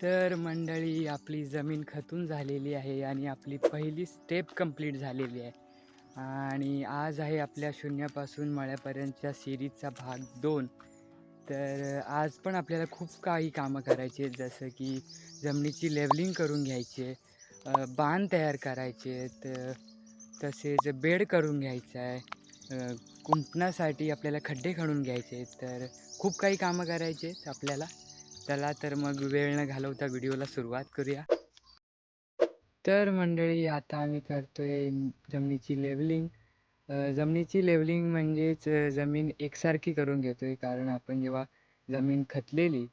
तर मंडळी, आपली जमीन खतून झालेली आहे आणि आपली पहिली स्टेप कंप्लीट झालेली आहे. आणि आज आहे आपल्या शून्यापासून मळ्यापर्यंतच्या सिरीजचा भाग 2. तर आज पण आपल्याला खूप काही कामं करायची आहेत, जसं की जमिनीची लेवलिंग करून घ्यायची आहे, बांध तयार करायचे आहेत, तसेच बेड करून घ्यायचं आहे, कुंपणासाठी आपल्याला खड्डे खणून घ्यायचे आहेत. तर खूप काही कामं करायची आहेत आपल्याला. चला तर मग वेळ न घालवता व्हिडिओला सुरुवात करूया. तर मंडळी, आता आम्ही करतोय जमिनीची लेवलिंग. जमिनीची लेवलिंग म्हणजेच जमीन एकसारखी करून घेतोय, कारण आपण जेव्हा जमीन खतलेली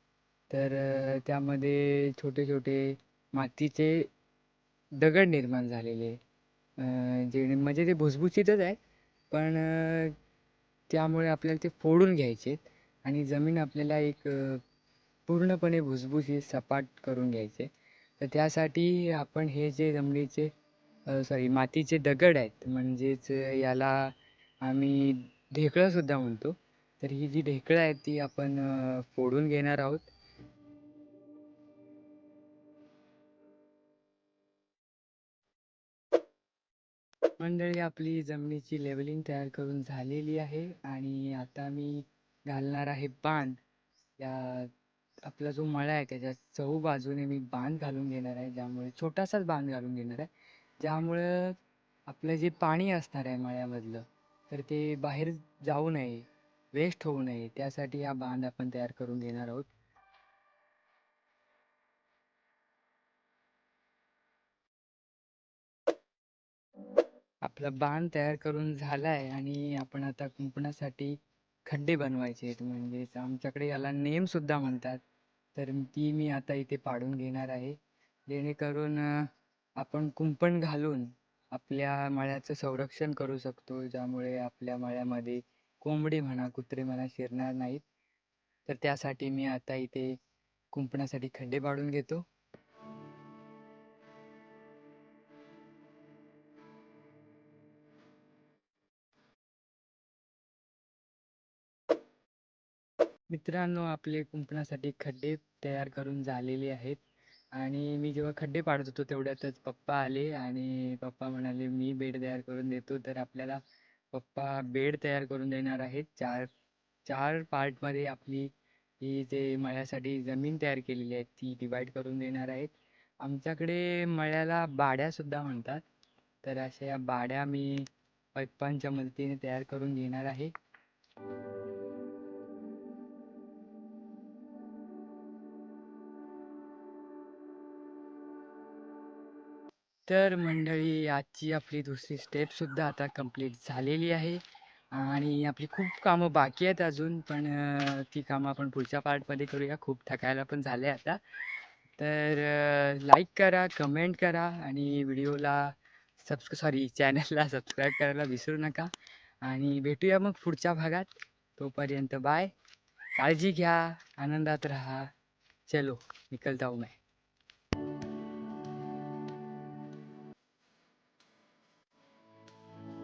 तर त्यामध्ये छोटे छोटे मातीचे दगड निर्माण झालेले, जे म्हणजे ते भुसभुशीतच आहे, पण त्यामुळे आपल्याला ते फोडून घ्यायचे आणि जमीन आपल्याला एक पूर्णपणे भुसभुशीत सपाट करून घ्यायचे. तर त्यासाठी आपण हे जे जमिनीचे मातीचे दगड आहेत, म्हणजेच याला आम्ही ढेकळंसुद्धा म्हणतो. तर ही जी ढेकळं आहेत ती आपण फोडून घेणार आहोत. मंडळी, आपली जमिनीची लेवलिंग तयार करून झालेली आहे आणि आता मी घालणार आहे बांध. या आपला जो मळा आहे त्याच्या चहूबाजूने मी बांध घालून घेणार आहे, ज्यामुळे छोटासाच बांध घालून घेणार आहे, ज्यामुळं आपलं जे पाणी असणार आहे मळ्यामधलं, तर ते बाहेर जाऊ नये, वेस्ट होऊ नये, त्यासाठी हा बांध आपण तयार करून घेणार आहोत. आपला बांध तयार करून झाला आहे आणि आपण आता कुंपणासाठी खड्डे बनवायचे आहेत, म्हणजेच आमच्याकडे याला नेमसुद्धा म्हणतात. तर ती मी आता इथे पाडून घेणार आहे, जेणेकरून आपण कुंपण घालून आपल्या मळ्याचं संरक्षण करू शकतो, ज्यामुळे आपल्या मळ्यामध्ये कोंबडी म्हणा, कुत्रे म्हणा शिरणार नाहीत. तर त्यासाठी मी आता इथे कुंपणासाठी खड्डे पाडून घेतो. मित्रांनो, आपले कुंपणासाठी खड्डे तयार करून झालेले आहेत आणि मी जेव्हा खड्डे पाडत होतो तेवढ्यातच पप्पा आले आणि पप्पा म्हणाले मी बेड तयार करून देतो. तर आपल्याला पप्पा बेड तयार करून देणार आहेत. चार चार पार्टमध्ये आपली ही जे मळ्यासाठी जमीन तयार केलेली आहे ती डिवाईड करून देणार आहेत. आमच्याकडे मळ्याला बाड्यासुद्धा म्हणतात. तर अशा या बाड्या मी पप्पांच्या मदतीने तयार करून घेणार आहे. तर मंडळी, आजची आपली दुसरी स्टेपसुद्धा आता कंप्लीट झालेली आहे आणि आपली खूप कामं बाकी आहेत अजून, पण ती कामं आपण पुढच्या पार्टमध्ये करूया. खूप थकायला पण झाले आता. तर लाईक करा, कमेंट करा आणि व्हिडिओला चॅनलला सबस्क्राईब करायला विसरू नका. आणि भेटूया मग पुढच्या भागात. तोपर्यंत बाय. काळजी घ्या, आनंदात राहा. चलो, निकलता हूँ मैं.